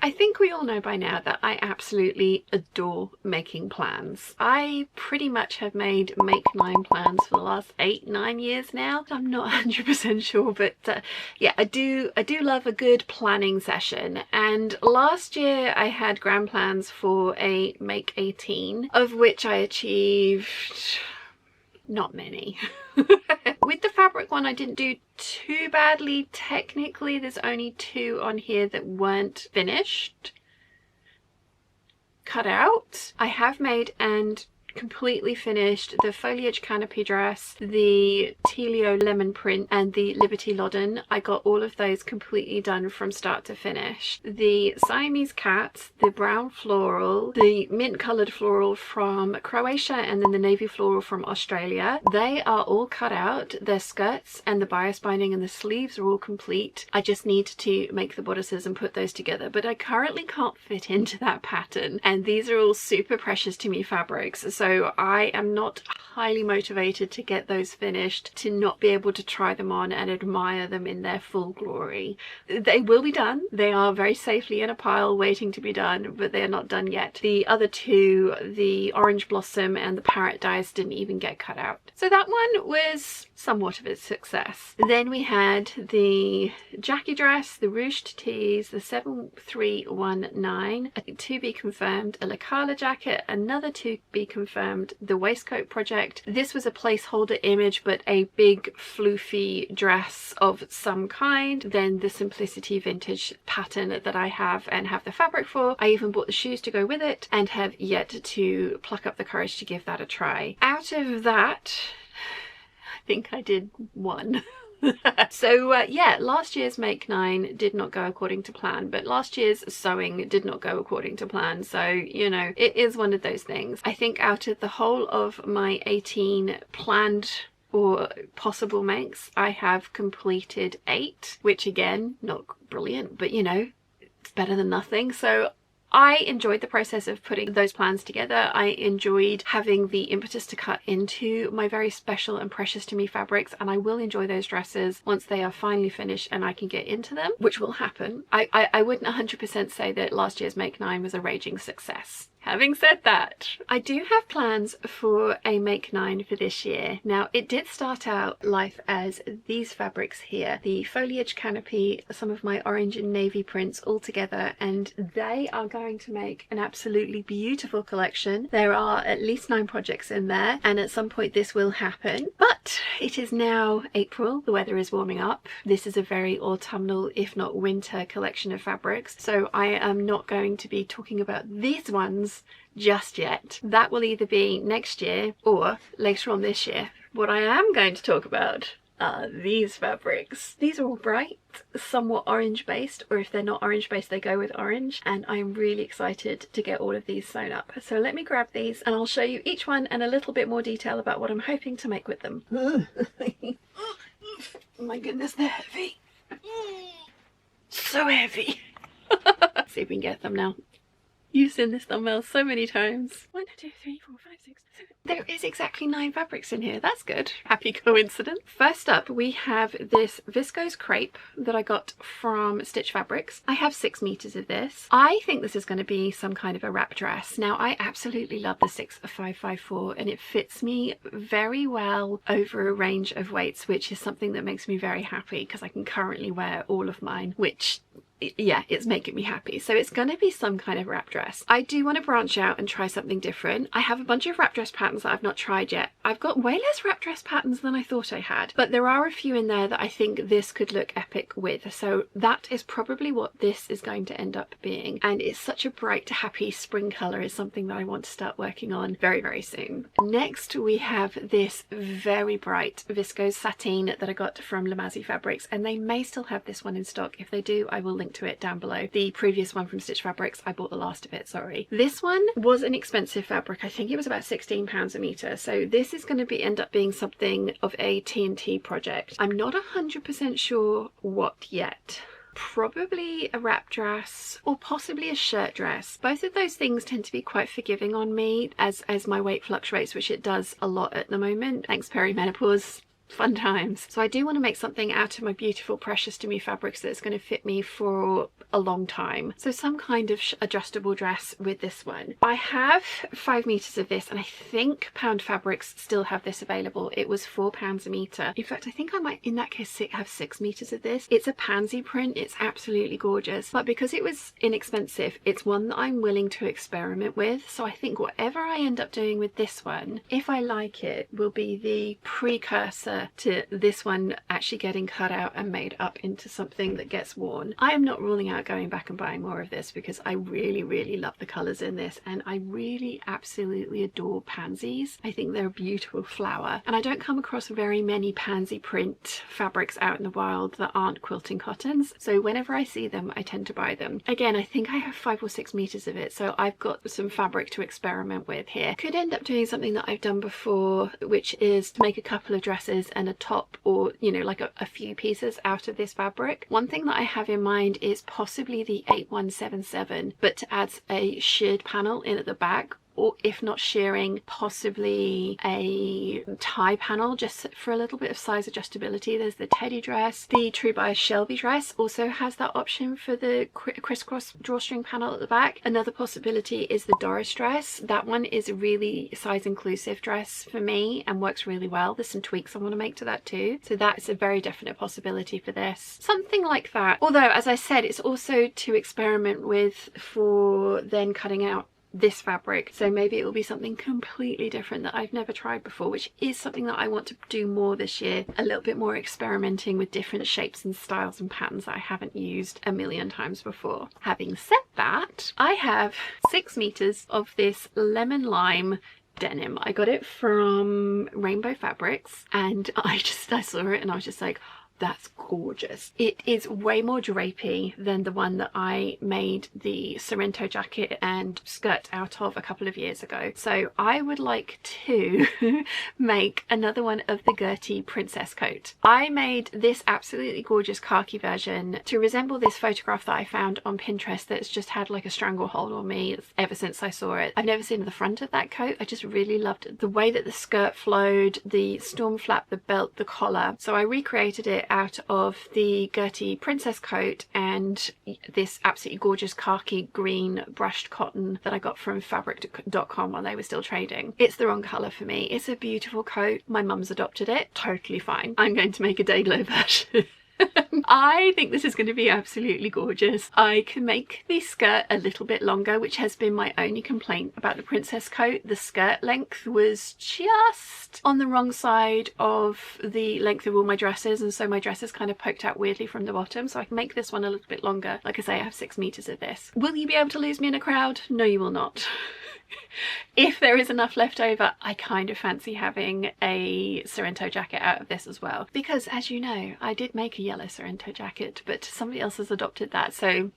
I think we all know by now that I absolutely adore making plans. I pretty much have made make 9 plans for the last 8-9 years now. I'm not 100% sure, but yeah, I do love a good planning session. And last year I had grand plans for a make 18, of which I achieved not many. With the fabric one, I didn't do too badly. Technically, there's only 2 on here that weren't finished, cut out. I have made and completely finished the Foliage Canopy dress, the Telio lemon print, and the Liberty Loddon. I got all of those completely done from start to finish. The Siamese cats, the brown floral, the mint coloured floral from Croatia, and then the navy floral from Australia, they are all cut out. Their skirts and the bias binding and the sleeves are all complete. I just need to make the bodices and put those together, but I currently can't fit into that pattern, and these are all super precious to me fabrics, so I am not highly motivated to get those finished, to not be able to try them on and admire them in their full glory. They will be done. They are very safely in a pile waiting to be done, but they are not done yet. The other 2, the Orange Blossom and the Parrot Dice, didn't even get cut out. So that one was somewhat of a success. Then we had the Jackie dress, the ruched tees, the 7319, I think to be confirmed, a Lacala jacket, another to be confirmed, the waistcoat project. This was a placeholder image, but a big floofy dress of some kind. Then the Simplicity vintage pattern that I have and have the fabric for. I even bought the shoes to go with it and have yet to pluck up the courage to give that a try. Out of that, I think I did 1. So yeah, last year's make 9 did not go according to plan, but last year's sewing did not go according to plan, so you know, it is one of those things. I think out of the whole of my 18 planned or possible makes, I have completed 8, which again, not brilliant, but you know, it's better than nothing. So I enjoyed the process of putting those plans together. I enjoyed having the impetus to cut into my very special and precious to me fabrics, and I will enjoy those dresses once they are finally finished and I can get into them, which will happen. I wouldn't 100% say that last year's make 9 was a raging success. Having said that, I do have plans for a make 9 for this year. Now, it did start out life as these fabrics here, the Foliage Canopy, some of my orange and navy prints all together, and they are going to make an absolutely beautiful collection. There are at least 9 projects in there, and at some point this will happen. But it is now April, the weather is warming up. This is a very autumnal, if not winter, collection of fabrics, so I am not going to be talking about these ones just yet. That will either be next year or later on this year. What I am going to talk about are these fabrics. These are all bright, somewhat orange based, or if they're not orange based they go with orange, and I'm really excited to get all of these sewn up. So let me grab these and I'll show you each one and a little bit more detail about what I'm hoping to make with them. Oh my goodness, they're heavy. So heavy. Let's see if we can get them now. You've seen this thumbnail so many times. 1, 2, 3, 4, 5, 6, 7. There is exactly 9 fabrics in here. That's good. Happy coincidence. First up, we have this Viscose crepe that I got from Stitch Fabrics. I have 6 meters of this. I think this is going to be some kind of a wrap dress. Now, I absolutely love the 6'5'4", and it fits me very well over a range of weights, which is something that makes me very happy because I can currently wear all of mine, which, yeah, it's making me happy. So it's going to be some kind of wrap dress. I do want to branch out and try something different. I have a bunch of wrap dress patterns that I've not tried yet. I've got way less wrap dress patterns than I thought I had, but there are a few in there that I think this could look epic with. So that is probably what this is going to end up being. And it's such a bright, happy spring color. Is something that I want to start working on very, very soon. Next, we have this very bright Viscose sateen that I got from Lamazi Fabrics, and they may still have this one in stock. If they do, I will link to it down below. The previous one from Stitch Fabrics, I bought the last of it, sorry. This one was an expensive fabric. I think it was about £16 a meter. So this is going to end up being something of a TNT project. I'm not 100% sure what yet. Probably a wrap dress or possibly a shirt dress. Both of those things tend to be quite forgiving on me as my weight fluctuates, which it does a lot at the moment. Thanks perimenopause. fun times. So I do want to make something out of my beautiful precious to me fabrics that's going to fit me for a long time. So some kind of adjustable dress with this one. I have 5 meters of this, and I think Pound Fabrics still have this available. It was £4 a meter. In fact, I think I might in that case have 6 meters of this. It's a pansy print. It's absolutely gorgeous, but because it was inexpensive, it's one that I'm willing to experiment with. So I think whatever I end up doing with this one, if I like it, will be the precursor to this one actually getting cut out and made up into something that gets worn. I am not ruling out going back and buying more of this because I really love the colours in this, and I really absolutely adore pansies. I think they're a beautiful flower, and I don't come across very many pansy print fabrics out in the wild that aren't quilting cottons, so whenever I see them I tend to buy them. Again, I think I have 5 or 6 meters of it, so I've got some fabric to experiment with here. Could end up doing something that I've done before, which is to make a couple of dresses and a top, or you know, like a few pieces out of this fabric. One thing that I have in mind is possibly the 8177, but to add a sheared panel in at the back, or if not shearing, possibly a tie panel just for a little bit of size adjustability. There's the teddy dress. The True by Shelby dress also has that option for the crisscross drawstring panel at the back. Another possibility is the Doris dress. That one is a really size inclusive dress for me and works really well. There's some tweaks I want to make to that too, so that's a very definite possibility for this. Something like that. Although, as I said, it's also to experiment with for then cutting out this fabric, so maybe it will be something completely different that I've never tried before, which is something that I want to do more this year. A little bit more experimenting with different shapes and styles and patterns that I haven't used a million times before. Having said that, I have 6 meters of this lemon lime denim. I got it from Rainbow Fabrics, and I saw it and I was just like, that's gorgeous. It is way more drapey than the one that I made the Sorrento jacket and skirt out of a couple of years ago. So I would like to make another one of the Gertie princess coat. I made this absolutely gorgeous khaki version to resemble this photograph that I found on Pinterest that's just had like a stranglehold on me ever since I saw it. I've never seen the front of that coat. I just really loved the way that the skirt flowed, the storm flap, the belt, the collar. So I recreated it out of the Gertie princess coat and this absolutely gorgeous khaki green brushed cotton that I got from fabric.com while they were still trading. It's the wrong colour for me. It's a beautiful coat. My mum's adopted it. Totally fine. I'm going to make a day glow version. I think this is going to be absolutely gorgeous. I can make the skirt a little bit longer, which has been my only complaint about the princess coat. The skirt length was just on the wrong side of the length of all my dresses, and so my dresses kind of poked out weirdly from the bottom, so I can make this one a little bit longer. Like I say, I have 6 meters of this. Will you be able to lose me in a crowd? No, you will not. If there is enough left over, I kind of fancy having a Sorrento jacket out of this as well, because as you know, I did make a yellow Sorrento jacket, but somebody else has adopted that, so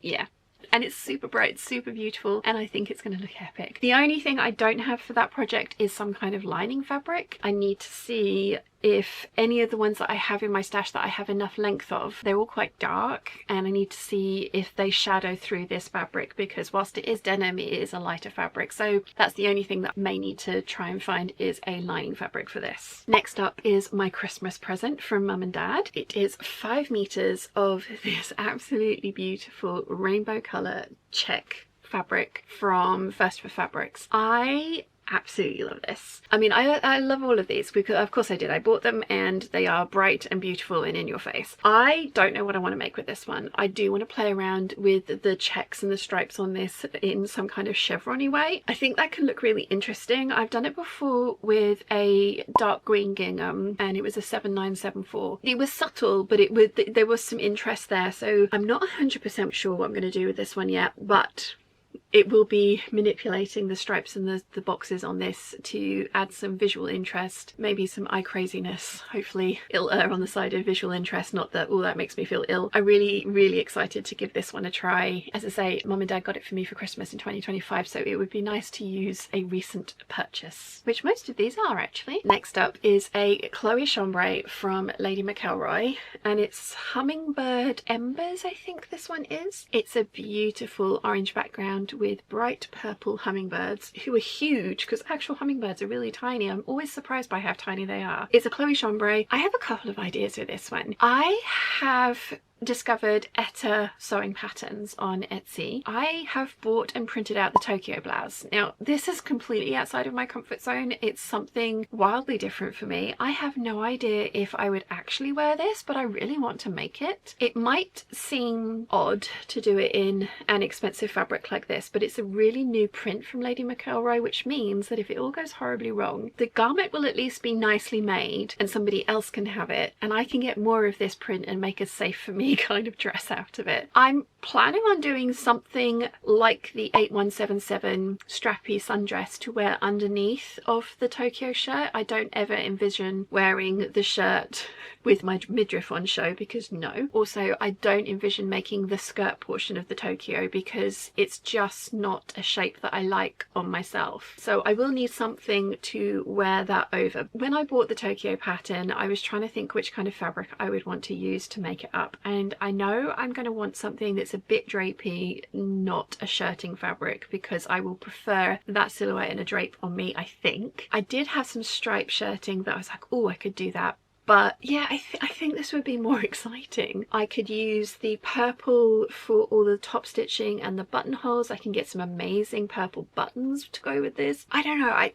yeah. And it's super bright, super beautiful, and I think it's going to look epic. The only thing I don't have for that project is some kind of lining fabric. I need to see if any of the ones that I have in my stash that I have enough length of, they're all quite dark, and I need to see if they shadow through this fabric, because whilst it is denim, it is a lighter fabric. So that's the only thing that I may need to try and find, is a lining fabric for this. Next up is my Christmas present from Mum and Dad. It is 5 meters of this absolutely beautiful rainbow colour check fabric from First for Fabrics. I absolutely love this. I mean, I love all of these because of course I did. I bought them and they are bright and beautiful and in your face. I don't know what I want to make with this one. I do want to play around with the checks and the stripes on this in some kind of chevron-y way. I think that can look really interesting. I've done it before with a dark green gingham and it was a 7974. It was subtle, but there was some interest there, so I'm not 100% sure what I'm going to do with this one yet, but it will be manipulating the stripes and the boxes on this to add some visual interest, maybe some eye craziness. Hopefully it'll err on the side of visual interest, not that all that makes me feel ill. I'm really excited to give this one a try. As I say, Mum and Dad got it for me for Christmas in 2025, so it would be nice to use a recent purchase, which most of these are actually. Next up is a Chloe chambray from Lady McElroy, and it's Hummingbird Embers, I think this one is. It's a beautiful orange background with bright purple hummingbirds, who are huge because actual hummingbirds are really tiny. I'm always surprised by how tiny they are. It's a Chloe chambray. I have a couple of ideas for this one. I have discovered Etta sewing patterns on Etsy. I have bought and printed out the Tokyo blouse. Now this is completely outside of my comfort zone. It's something wildly different for me. I have no idea if I would actually wear this, but I really want to make it. It might seem odd to do it in an expensive fabric like this, but it's a really new print from Lady McElroy, which means that if it all goes horribly wrong, the garment will at least be nicely made and somebody else can have it, and I can get more of this print and make a safe for me kind of dress out of it. I'm planning on doing something like the 8177 strappy sundress to wear underneath of the Tokyo shirt. I don't ever envision wearing the shirt with my midriff on show, because no. Also, I don't envision making the skirt portion of the Tokyo because it's just not a shape that I like on myself. So I will need something to wear that over. When I bought the Tokyo pattern, I was trying to think which kind of fabric I would want to use to make it up, and I know I'm going to want something that's a bit drapey, not a shirting fabric, because I will prefer that silhouette in a drape on me, I think. I did have some stripe shirting that I was like, oh, I could do that. But yeah, I think this would be more exciting. I could use the purple for all the top stitching and the buttonholes. I can get some amazing purple buttons to go with this. I don't know,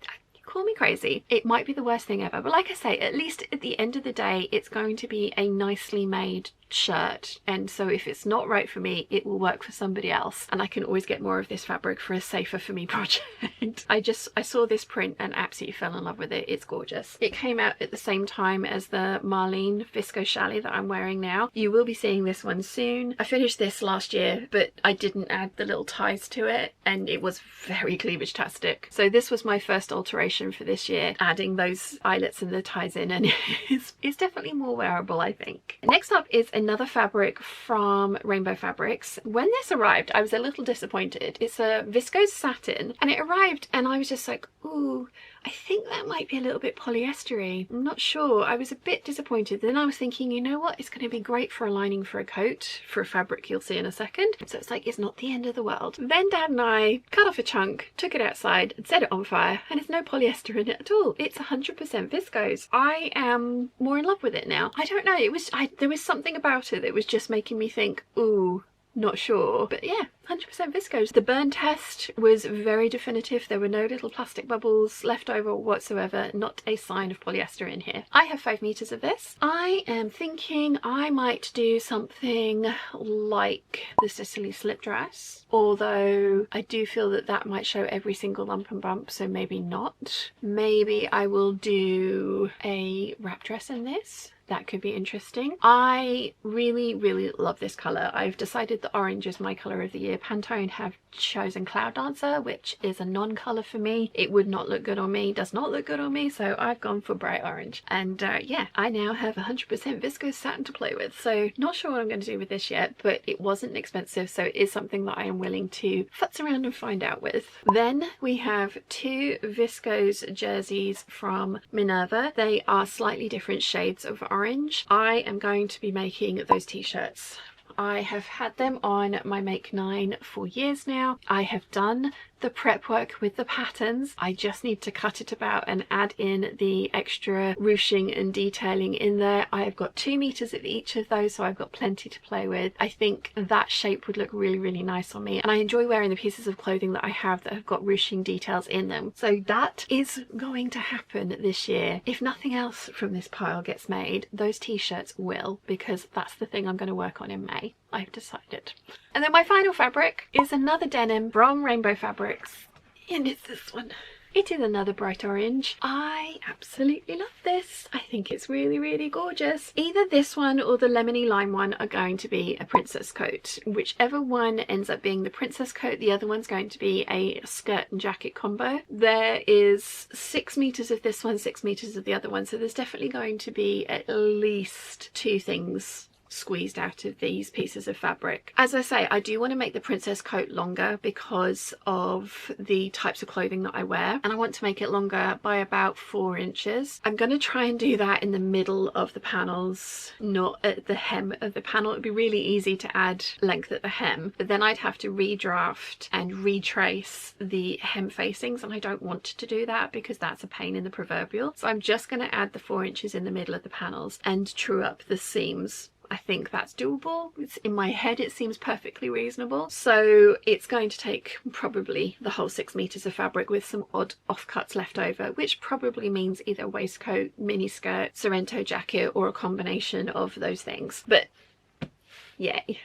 call me crazy. It might be the worst thing ever, but like I say, at least at the end of the day, it's going to be a nicely made shirt, and so if it's not right for me, it will work for somebody else, and I can always get more of this fabric for a safer for me project. I saw this print and absolutely fell in love with it. It's gorgeous. It came out at the same time as the Marlene Viscose challis that I'm wearing now. You will be seeing this one soon. I finished this last year, but I didn't add the little ties to it, and it was very cleavage-tastic. So this was my first alteration for this year, adding those eyelets and the ties in, and it's definitely more wearable, I think. Next up is another fabric from Rainbow Fabrics. When this arrived, I was a little disappointed. It's a viscose satin, and it arrived and I was just like, ooh, I think that might be a little bit polyestery. I'm not sure. I was a bit disappointed. Then I was thinking, you know what? It's going to be great for a lining for a coat, for a fabric you'll see in a second. So it's like, it's not the end of the world. Then Dad and I cut off a chunk, took it outside and set it on fire, and there's no polyester in it at all. It's 100% viscose. I am more in love with it now. I don't know. There was something about it that was just making me think, ooh, not sure. But yeah, 100% viscose. The burn test was very definitive. There were no little plastic bubbles left over whatsoever. Not a sign of polyester in here. I have 5 meters of this. I am thinking I might do something like the Sicily slip dress, although I do feel that that might show every single lump and bump, so maybe not. Maybe I will do a wrap dress in this. That could be interesting. I really, really love this colour. I've decided that orange is my colour of the year. Pantone have chosen Cloud Dancer, which is a non-colour for me. It would not look good on me, does not look good on me, so I've gone for bright orange. And yeah, I now have 100% viscose satin to play with, so not sure what I'm going to do with this yet, but it wasn't expensive, so it is something that I am willing to futz around and find out with. Then we have 2 viscose jerseys from Minerva. They are slightly different shades of orange. I am going to be making those t-shirts. I have had them on my Make 9 for years now. I have done the prep work with the patterns. I just need to cut it about and add in the extra ruching and detailing in there. I have got 2 meters of each of those, so I've got plenty to play with. I think that shape would look really, really nice on me, and I enjoy wearing the pieces of clothing that I have that have got ruching details in them. So that is going to happen this year. If nothing else from this pile gets made, those t-shirts will, because that's the thing I'm going to work on in May. I've decided. And then my final fabric is another denim from Rainbow Fabrics, and it's this one. It is another bright orange. I absolutely love this. I think it's really, really gorgeous. Either this one or the lemony lime one are going to be a princess coat. Whichever one ends up being the princess coat, the other one's going to be a skirt and jacket combo. There is 6 meters of this one, 6 meters of the other one, so there's definitely going to be at least 2 things squeezed out of these pieces of fabric. As I say, I do want to make the princess coat longer because of the types of clothing that I wear, and I want to make it longer by about 4 inches. I'm going to try and do that in the middle of the panels, not at the hem of the panel. It'd be really easy to add length at the hem, but then I'd have to redraft and retrace the hem facings, and I don't want to do that because that's a pain in the proverbial. So I'm just going to add the 4 inches in the middle of the panels and true up the seams. I think that's doable. It's in my head, it seems perfectly reasonable. So it's going to take probably the whole 6 meters of fabric with some odd offcuts left over, which probably means either a waistcoat, mini skirt, Sorrento jacket, or a combination of those things. But yay.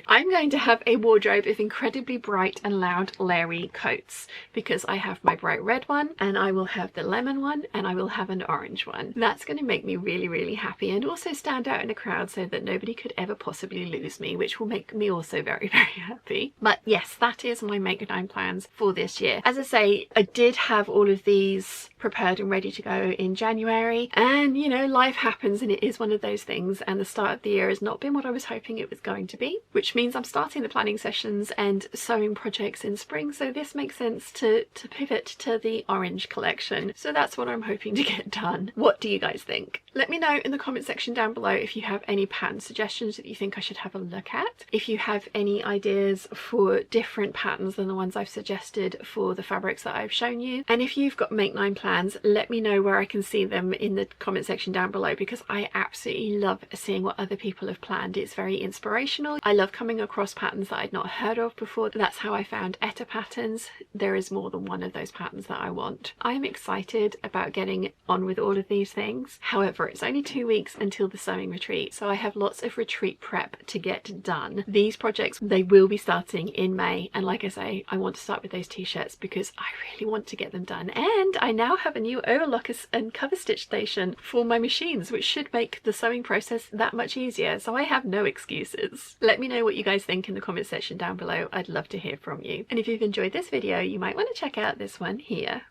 I'm going to have a wardrobe of incredibly bright and loud layering coats because I have my bright red one, and I will have the lemon one, and I will have an orange one. That's going to make me really, really happy and also stand out in a crowd so that nobody could ever possibly lose me, which will make me also very, very happy. But yes, that is my Make 9 plans for this year. As I say, I did have all of these prepared and ready to go in January, and you know, life happens and it is one of those things, and the start of the year has not been what I was hoping it was going to be, which means I'm starting the planning sessions and sewing projects in spring, so this makes sense to pivot to the orange collection. So that's what I'm hoping to get done. What do you guys think? Let me know in the comment section down below if you have any pattern suggestions that you think I should have a look at, if you have any ideas for different patterns than the ones I've suggested for the fabrics that I've shown you, and if you've got Make 9 plans, let me know where I can see them in the comment section down below, because I absolutely love seeing what other people have planned. It's very inspirational. I love coming across patterns that I'd not heard of before. That's how I found Etta patterns. There is more than one of those patterns that I want. I'm excited about getting on with all of these things. However, it's only 2 weeks until the sewing retreat, so I have lots of retreat prep to get done. These projects, they will be starting in May, and like I say, I want to start with those t-shirts because I really want to get them done. And I now have a new overlock and cover stitch station for my machines, which should make the sewing process that much easier, so I have no excuses. Let me know what you guys think in the comment section down below. I'd love to hear from you. And if you've enjoyed this video, you might want to check out this one here.